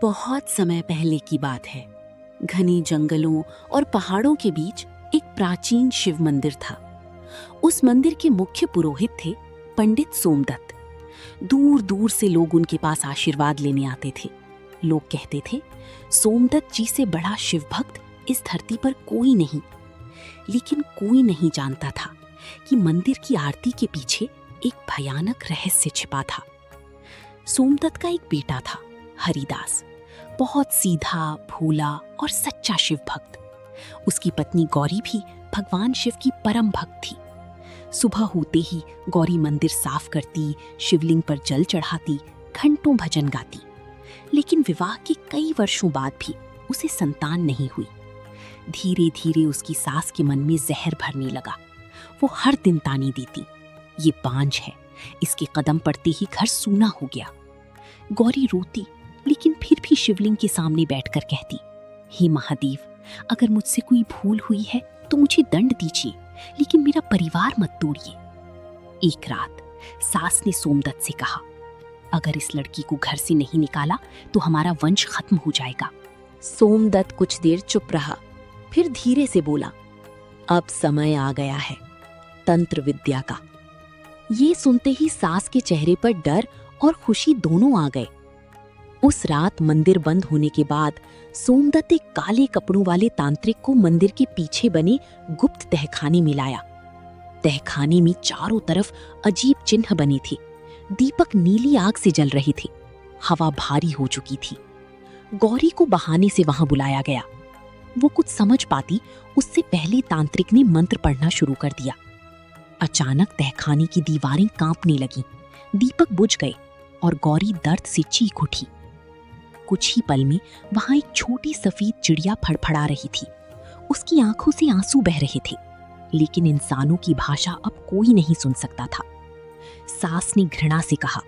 बहुत समय पहले की बात है। घने जंगलों और पहाड़ों के बीच एक प्राचीन शिव मंदिर था। उस मंदिर के मुख्य पुरोहित थे पंडित सोमदत्त। दूर दूर से लोग उनके पास आशीर्वाद लेने आते थे। लोग कहते थे, सोमदत्त जी से बड़ा शिव भक्त इस धरती पर कोई नहीं। लेकिन कोई नहीं जानता था कि मंदिर की आरती के पीछे एक भयानक रहस्य छिपा था। सोमदत्त का एक बेटा था, हरिदास, बहुत सीधा, भोला और सच्चा शिव भक्त। उसकी पत्नी गौरी भी भगवान शिव की परम भक्त थी। सुबह होते ही गौरी मंदिर साफ करती, शिवलिंग पर जल चढ़ाती, घंटों भजन गाती। लेकिन विवाह के कई वर्षों बाद भी उसे संतान नहीं हुई। धीरे धीरे उसकी सास के मन में जहर भरने लगा। वो हर दिन ताने देती, ये बांझ है, इसके कदम पड़ते ही घर सूना हो गया। गौरी रोती, लेकिन फिर भी शिवलिंग के सामने बैठकर कहती, हे महादेव, अगर मुझसे कोई भूल हुई है तो मुझे दंड दीजिए, लेकिन मेरा परिवार मत तोड़िए। एक रात सास ने सोमदत्त से कहा, अगर इस लड़की को घर से नहीं निकाला तो हमारा वंश खत्म हो जाएगा। सोमदत्त कुछ देर चुप रहा, फिर धीरे से बोला, अब समय आ गया है तंत्र विद्या का। ये सुनते ही सास के चेहरे पर डर और खुशी दोनों आ गए। उस रात मंदिर बंद होने के बाद सोमदत्त एक काले कपड़ों वाले तांत्रिक को मंदिर के पीछे बने गुप्त तहखाने में लाया। तहखाने में चारों तरफ अजीब चिन्ह बने थे। दीपक नीली आग से जल रहे थे। हवा भारी हो चुकी थी। गौरी को बहाने से वहां बुलाया गया। वो कुछ समझ पाती उससे पहले तांत्रिक ने मंत्र पढ़ना शुरू कर दिया। अचानक तहखाने की दीवारें कांपने लगीं। दीपक बुझ गए और गौरी दर्द से चीख उठी। कुछ ही पल में वहां एक छोटी सफेद चिड़िया फड़फड़ा रही थी। उसकी आंखों से आंसू बह रहे थे, लेकिन इंसानों की भाषा अब कोई नहीं सुन सकता था। सास ने घृणा से कहा,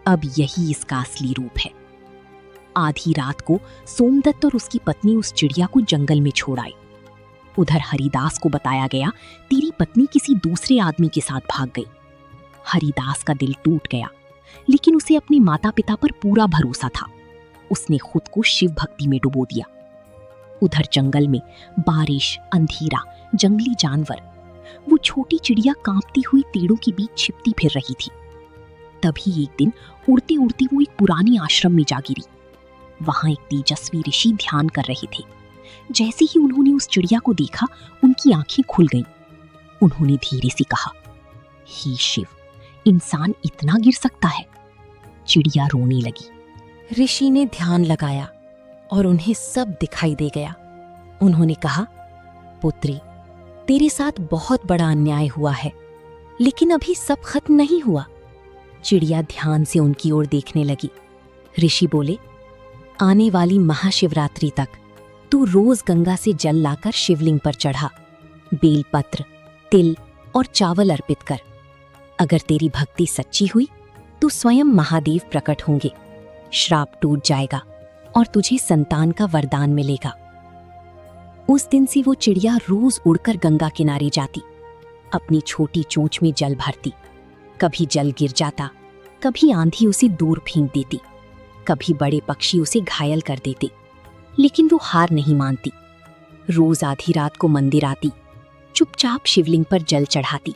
अब यही इसका असली रूप है। आधी रात को सोमदत्त और उसकी पत्नी उस चिड़िया को जंगल में छोड़ आए। उधर हरिदास को बताया गया, तेरी पत्नी किसी दूसरे आदमी के साथ भाग गई। हरिदास का दिल टूट गया, लेकिन उसे अपने माता पिता पर पूरा भरोसा था। उसने खुद को शिव भक्ति में डुबो दिया। उधर जंगल में बारिश, अंधेरा, जंगली जानवर, वो छोटी चिड़िया कांपती हुई पेड़ों के बीच छिपती फिर रही थी। तभी एक दिन उड़ते उड़ते वो एक पुराने आश्रम में जा गिरी। वहां एक तेजस्वी ऋषि ध्यान कर रहे थे। जैसे ही उन्होंने उस चिड़िया को देखा, उनकी आंखें खुल गईं। उन्होंने धीरे से कहा, हे शिव, इंसान इतना गिर सकता है? चिड़िया रोने लगी। ऋषि ने ध्यान लगाया और उन्हें सब दिखाई दे गया। उन्होंने कहा, पुत्री, तेरे साथ बहुत बड़ा अन्याय हुआ है, लेकिन अभी सब खत्म नहीं हुआ। चिड़िया ध्यान से उनकी ओर देखने लगी। ऋषि बोले, आने वाली महाशिवरात्रि तक तू रोज गंगा से जल लाकर शिवलिंग पर चढ़ा। बेलपत्र, तिल और चावल अर्पित कर। अगर तेरी भक्ति सच्ची हुई तो स्वयं महादेव प्रकट होंगे। श्राप टूट जाएगा और तुझे संतान का वरदान मिलेगा। उस दिन से वो चिड़िया रोज उड़कर गंगा किनारे जाती, अपनी छोटी चोंच में जल भरती। कभी जल गिर जाता, कभी आंधी उसे दूर फेंक देती, कभी बड़े पक्षी उसे घायल कर देते, लेकिन वो हार नहीं मानती। रोज आधी रात को मंदिर आती, चुपचाप शिवलिंग पर जल चढ़ाती,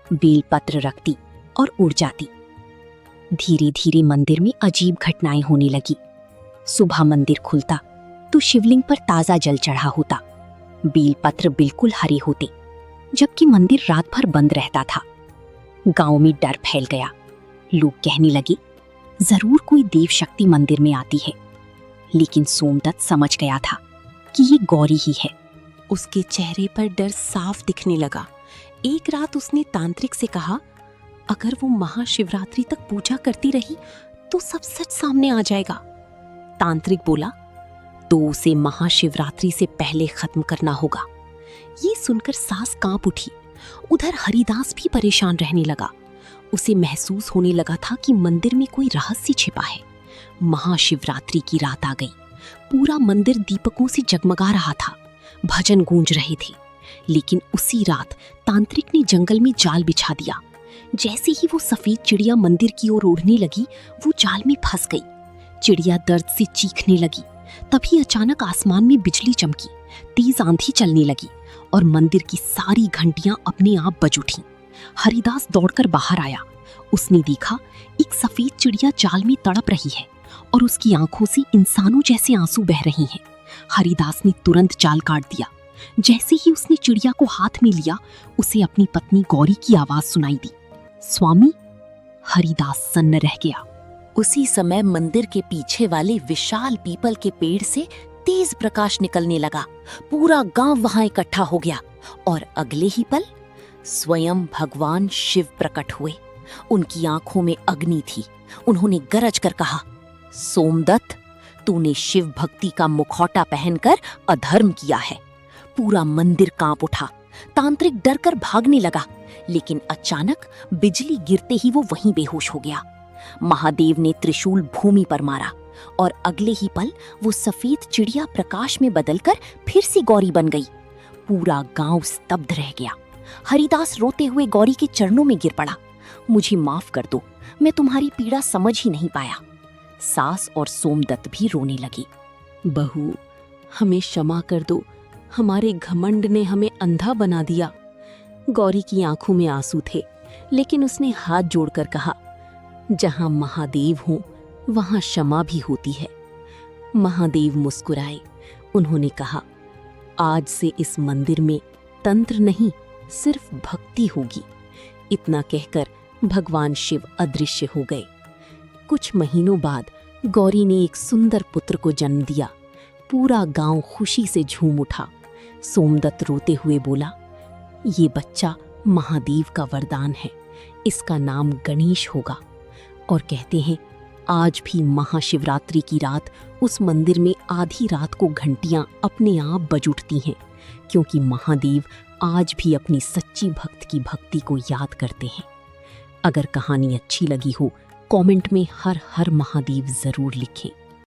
बेलपत्र रखती और उड़ जाती। धीरे धीरे मंदिर में अजीब घटनाएं होने लगी। सुबह मंदिर खुलता तो शिवलिंग पर ताजा जल चढ़ा होता। बेलपत्र बिल्कुल हरे होते, जबकि मंदिर रात भर बंद रहता था। गांव में डर फैल गया। लोग कहने लगे, जरूर कोई देव शक्ति मंदिर में आती है। लेकिन सोमदत्त समझ गया था कि ये गौरी ही है। उसके चेहरे पर डर साफ दिखने लगा। एक रात उसने तांत्रिक से कहा, अगर वो महाशिवरात्रि तक पूजा करती रही तो सब सच सामने आ जाएगा। तांत्रिक बोला, तो उसे महाशिवरात्रि से पहले खत्म करना होगा। ये सुनकर सास कांप उठी। उधर हरिदास भी परेशान रहने लगा। उसे महसूस होने लगा था कि मंदिर में कोई रहस्य छिपा है। महाशिवरात्रि की रात आ गई। पूरा मंदिर दीपकों से जगमगा रहा था। भजन गूंज रहे थे। लेकिन उसी रात तांत्रिक ने जंगल में जाल बिछा दिया। जैसे ही वो सफेद चिड़िया मंदिर की ओर उड़ने लगी, वो जाल में फंस गई। चिड़िया दर्द से चीखने लगी। तभी अचानक आसमान में बिजली चमकी, तेज आंधी चलने लगी और मंदिर की सारी घंटियां अपने आप बज उठीं। हरिदास दौड़कर बाहर आया। उसने देखा एक सफेद चिड़िया जाल में तड़प रही है और उसकी आंखों से इंसानों जैसे आंसू बह रही हैं। हरिदास ने तुरंत जाल काट दिया। जैसे ही उसने चिड़िया को हाथ में लिया, उसे अपनी पत्नी गौरी की आवाज सुनाई दी, स्वामी। हरिदास सन्न रह गया। उसी समय मंदिर के पीछे वाले विशाल पीपल के पेड़ से तेज प्रकाश निकलने लगा। पूरा गांव वहां इकट्ठा हो गया और अगले ही पल स्वयं भगवान शिव प्रकट हुए। उनकी आंखों में अग्नि थी। उन्होंने गरज कर कहा, सोमदत्त, तूने शिव भक्ति का मुखौटा पहनकर अधर्म किया है। पूरा मंदिर कांप उठा। तांत्रिक डरकर भागने लगा, लेकिन अचानक बिजली गिरते ही वो वहीं बेहोश हो गया। महादेव ने त्रिशूल भूमि पर मारा और अगले ही पल वो सफेद चिड़िया प्रकाश में बदलकर फिर से गौरी बन गई। पूरा गांव स्तब्ध रह गया। हरिदास रोते हुए गौरी के चरणों में गिर पड़ा। मुझे माफ कर दो, मैं तुम्हारी पीड़ा समझ ही नहीं पाया। सास और सोमदत्त भी रोने लगी। बहू, हमें क्षमा कर दो, हमारे घमंड ने हमें अंधा बना दिया। गौरी की आंखों में आंसू थे, लेकिन उसने हाथ जोड़कर कहा, जहां महादेव हों वहां क्षमा भी होती है। महादेव मुस्कुराए। उन्होंने कहा, आज से इस मंदिर में तंत्र नहीं, सिर्फ भक्ति होगी। इतना कहकर भगवान शिव अदृश्य हो गए। कुछ महीनों बाद गौरी ने एक सुंदर पुत्र को जन्म दिया। पूरा गांव खुशी से झूम उठा। सोमदत्त रोते हुए बोला, ये बच्चा महादेव का वरदान है, इसका नाम गणेश होगा। और कहते हैं, आज भी महाशिवरात्रि की रात उस मंदिर में आधी रात को घंटियां अपने आप बज उठती हैं, क्योंकि महादेव आज भी अपनी सच्ची भक्त की भक्ति को याद करते हैं। अगर कहानी अच्छी लगी हो, कमेंट में हर हर महादेव जरूर लिखें।